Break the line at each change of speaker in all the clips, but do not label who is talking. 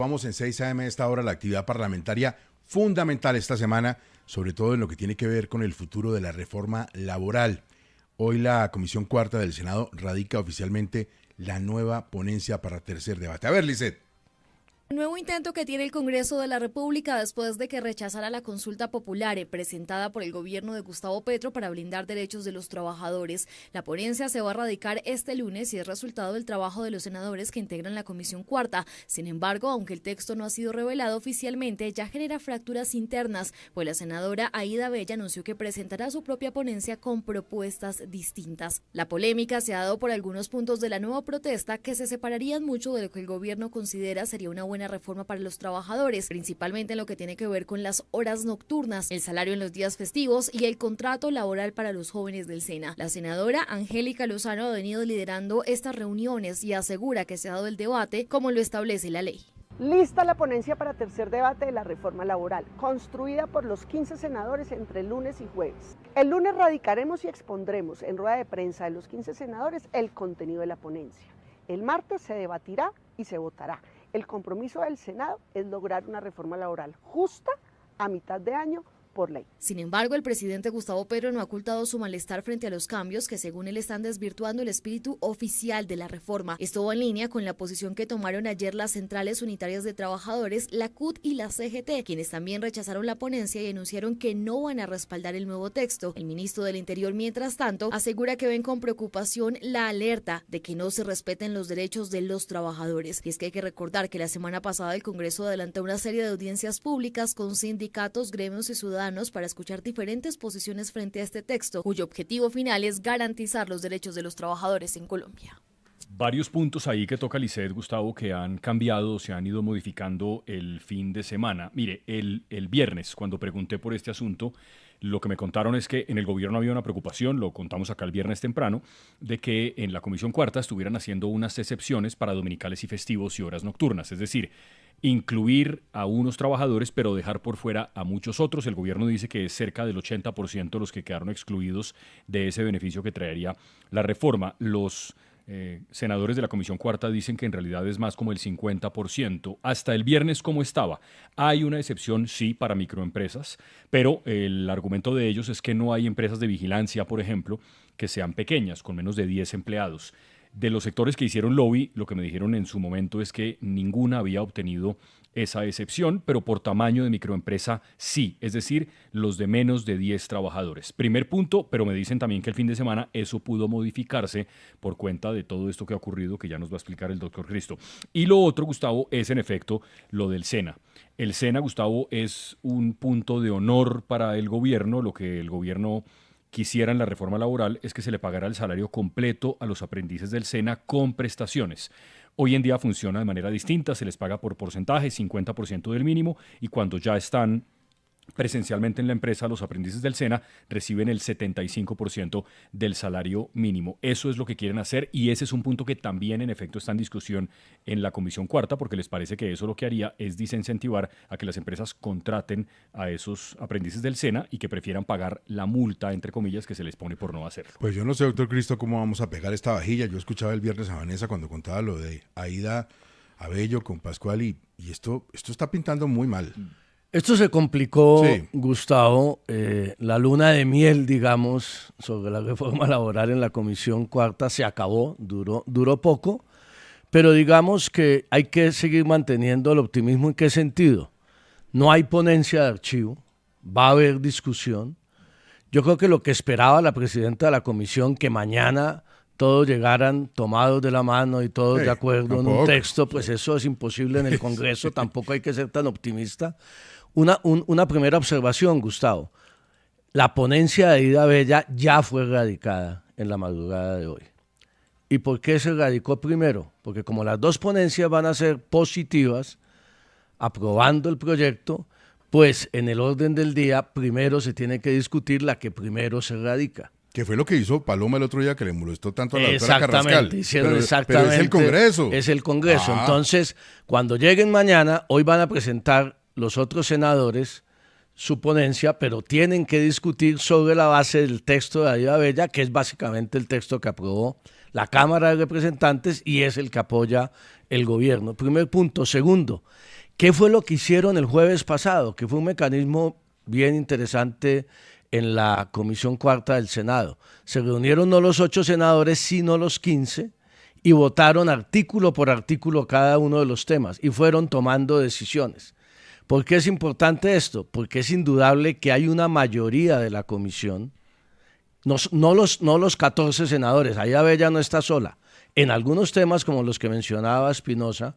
Vamos en 6 a.m. a esta hora la actividad parlamentaria fundamental esta semana, sobre todo en lo que tiene que ver con el futuro de la reforma laboral. Hoy la Comisión Cuarta del Senado radica oficialmente la nueva ponencia para tercer debate. A ver, Lisset.
Nuevo intento que tiene el Congreso de la República después de que rechazara la consulta popular presentada por el gobierno de Gustavo Petro para blindar derechos de los trabajadores. La ponencia se va a radicar este lunes y es resultado del trabajo de los senadores que integran la Comisión Cuarta. Sin embargo, aunque el texto no ha sido revelado oficialmente, ya genera fracturas internas, pues la senadora Aída Bella anunció que presentará su propia ponencia con propuestas distintas. La polémica se ha dado por algunos puntos de la nueva protesta que se separarían mucho de lo que el gobierno considera sería una buena reforma para los trabajadores, principalmente en lo que tiene que ver con las horas nocturnas, el salario en los días festivos y el contrato laboral para los jóvenes del SENA. La senadora Angélica Lozano ha venido liderando estas reuniones y asegura que se ha dado el debate como lo establece la ley.
Lista la ponencia para tercer debate de la reforma laboral, construida por los 15 senadores entre lunes y jueves. El lunes radicaremos y expondremos en rueda de prensa de los 15 senadores el contenido de la ponencia. El martes se debatirá y se votará. El compromiso del Senado es lograr una reforma laboral justa a mitad de año por ley.
Sin embargo, el presidente Gustavo Petro no ha ocultado su malestar frente a los cambios que, según él, están desvirtuando el espíritu oficial de la reforma. Esto va en línea con la posición que tomaron ayer las centrales unitarias de trabajadores, la CUT y la CGT, quienes también rechazaron la ponencia y anunciaron que no van a respaldar el nuevo texto. El ministro del Interior, mientras tanto, asegura que ven con preocupación la alerta de que no se respeten los derechos de los trabajadores. Y es que hay que recordar que la semana pasada el Congreso adelantó una serie de audiencias públicas con sindicatos, gremios y ciudadanos para escuchar diferentes posiciones frente a este texto, cuyo objetivo final es garantizar los derechos de los trabajadores en Colombia.
Varios puntos ahí que toca Lisset, Gustavo, que han cambiado, se han ido modificando el fin de semana. Mire, el viernes, cuando pregunté por este asunto, lo que me contaron es que en el gobierno había una preocupación, lo contamos acá el viernes temprano, de que en la Comisión Cuarta estuvieran haciendo unas excepciones para dominicales y festivos y horas nocturnas, es decir, incluir a unos trabajadores pero dejar por fuera a muchos otros. El gobierno dice que es cerca del 80% los que quedaron excluidos de ese beneficio que traería la reforma. Los senadores de la Comisión Cuarta dicen que en realidad es más como el 50%. Hasta el viernes, ¿cómo estaba? Hay una excepción, sí, para microempresas, pero el argumento de ellos es que no hay empresas de vigilancia, por ejemplo, que sean pequeñas, con menos de 10 empleados. De los sectores que hicieron lobby, lo que me dijeron en su momento es que ninguna había obtenido esa excepción, pero por tamaño de microempresa sí, es decir, los de menos de 10 trabajadores. Primer punto, pero me dicen también que el fin de semana eso pudo modificarse por cuenta de todo esto que ha ocurrido, que ya nos va a explicar el doctor Cristo. Y lo otro, Gustavo, es en efecto lo del SENA. El SENA, Gustavo, es un punto de honor para el gobierno. Lo que el gobierno quisiera en la reforma laboral es que se le pagara el salario completo a los aprendices del SENA con prestaciones. Hoy en día funciona de manera distinta, se les paga por porcentaje, 50% del mínimo, y cuando ya están presencialmente en la empresa, los aprendices del SENA reciben el 75% del salario mínimo. Eso es lo que quieren hacer y ese es un punto que también en efecto está en discusión en la Comisión Cuarta, porque les parece que eso lo que haría es desincentivar a que las empresas contraten a esos aprendices del SENA y que prefieran pagar la multa, entre comillas, que se les pone por no hacerlo.
Pues yo no sé, doctor Cristo, cómo vamos a pegar esta vajilla. Yo escuchaba el viernes a Vanessa cuando contaba lo de Aída Abello con Pascual y esto está pintando muy mal.
Esto se complicó,
sí.
Gustavo, la luna de miel, digamos, sobre la reforma laboral en la Comisión Cuarta se acabó, duró poco, pero digamos que hay que seguir manteniendo el optimismo. ¿En qué sentido? No hay ponencia de archivo, va a haber discusión. Yo creo que lo que esperaba la presidenta de la comisión, que mañana todos llegaran tomados de la mano y todos de acuerdo en un texto, pues eso es imposible en el Congreso, tampoco hay que ser tan optimista. Una primera observación, Gustavo. La ponencia de Aída Bella ya fue radicada en la madrugada de hoy. ¿Y por qué se radicó primero? Porque como las dos ponencias van a ser positivas, aprobando el proyecto, pues en el orden del día primero se tiene que discutir la que primero se radica.
Que fue lo que hizo Paloma el otro día, que le molestó tanto a la doctora
Exactamente,
Carrascal.
hicieron
pero
exactamente.
es el Congreso.
Es el Congreso. Entonces, cuando lleguen mañana, hoy van a presentar los otros senadores su ponencia, pero tienen que discutir sobre la base del texto de Aída Bella, que es básicamente el texto que aprobó la Cámara de Representantes y es el que apoya el gobierno. Primer punto. Segundo, ¿qué fue lo que hicieron el jueves pasado? Que fue un mecanismo bien interesante en la Comisión Cuarta del Senado. Se reunieron no los 8 senadores, sino los 15, y votaron artículo por artículo cada uno de los temas y fueron tomando decisiones. ¿Por qué es importante esto? Porque es indudable que hay una mayoría de la comisión, no los 14 senadores, ahí Abella no está sola. En algunos temas como los que mencionaba Espinosa,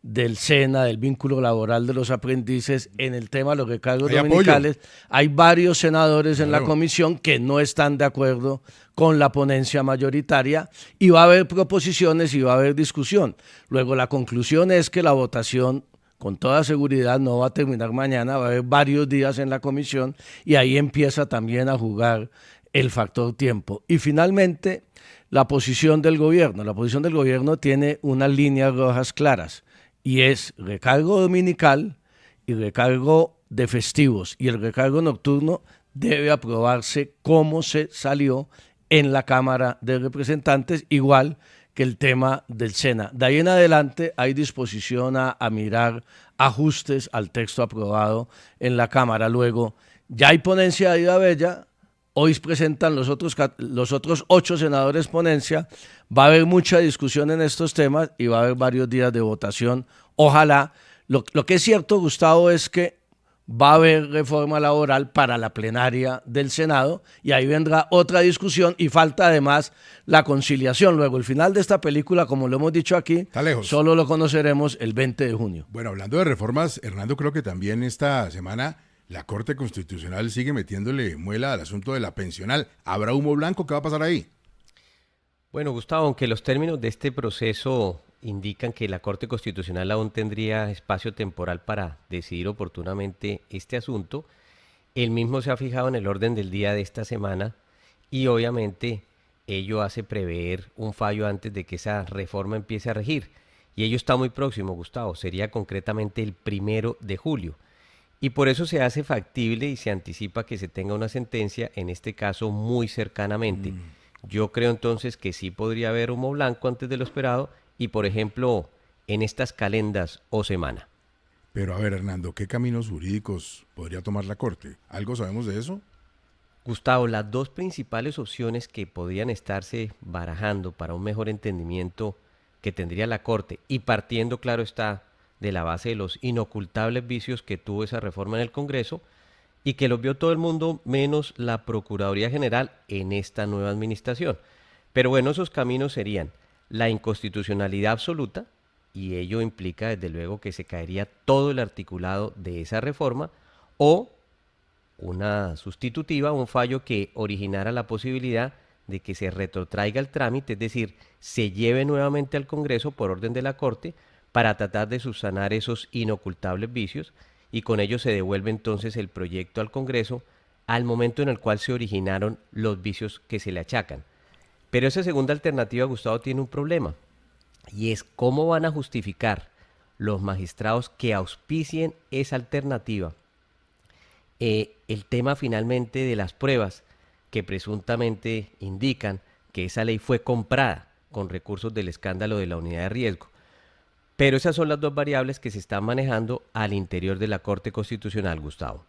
del SENA, del vínculo laboral de los aprendices, en el tema de los recargos dominicales, hay varios senadores en la comisión que no están de acuerdo con la ponencia mayoritaria y va a haber proposiciones y va a haber discusión. Luego la conclusión es que la votación con toda seguridad no va a terminar mañana, va a haber varios días en la comisión y ahí empieza también a jugar el factor tiempo. Y finalmente, la posición del gobierno. La posición del gobierno tiene unas líneas rojas claras y es recargo dominical y recargo de festivos. Y el recargo nocturno debe aprobarse como se salió en la Cámara de Representantes, igual que el tema del SENA. De ahí en adelante hay disposición a mirar ajustes al texto aprobado en la Cámara. Luego, ya hay ponencia de Ida Bella, hoy presentan los otros 8 senadores ponencia, va a haber mucha discusión en estos temas y va a haber varios días de votación. Ojalá. Lo que es cierto, Gustavo, es que va a haber reforma laboral para la plenaria del Senado y ahí vendrá otra discusión y falta además la conciliación. Luego, el final de esta película, como lo hemos dicho aquí, solo lo conoceremos el 20 de junio.
Bueno, hablando de reformas, Hernando, creo que también esta semana la Corte Constitucional sigue metiéndole muela al asunto de la pensional. ¿Habrá humo blanco? ¿Qué va a pasar ahí?
Bueno, Gustavo, aunque los términos de este proceso indican que la Corte Constitucional aún tendría espacio temporal para decidir oportunamente este asunto, el mismo se ha fijado en el orden del día de esta semana y obviamente ello hace prever un fallo antes de que esa reforma empiece a regir. Y ello está muy próximo, Gustavo, sería concretamente el 1 de julio. Y por eso se hace factible y se anticipa que se tenga una sentencia, en este caso muy cercanamente. Yo creo entonces que sí podría haber humo blanco antes de lo esperado y, por ejemplo, en estas calendas o semana.
Pero a ver, Hernando, ¿qué caminos jurídicos podría tomar la Corte? ¿Algo sabemos de eso?
Gustavo, las dos principales opciones que podrían estarse barajando para un mejor entendimiento que tendría la Corte, y partiendo, claro está, de la base de los inocultables vicios que tuvo esa reforma en el Congreso y que los vio todo el mundo menos la Procuraduría General en esta nueva administración. Pero bueno, esos caminos serían la inconstitucionalidad absoluta, y ello implica desde luego que se caería todo el articulado de esa reforma, o una sustitutiva, un fallo que originara la posibilidad de que se retrotraiga el trámite, es decir, se lleve nuevamente al Congreso por orden de la Corte para tratar de subsanar esos inocultables vicios, y con ello se devuelve entonces el proyecto al Congreso al momento en el cual se originaron los vicios que se le achacan. Pero esa segunda alternativa, Gustavo, tiene un problema, y es cómo van a justificar los magistrados que auspicien esa alternativa el tema finalmente de las pruebas que presuntamente indican que esa ley fue comprada con recursos del escándalo de la unidad de riesgo. Pero esas son las dos variables que se están manejando al interior de la Corte Constitucional, Gustavo.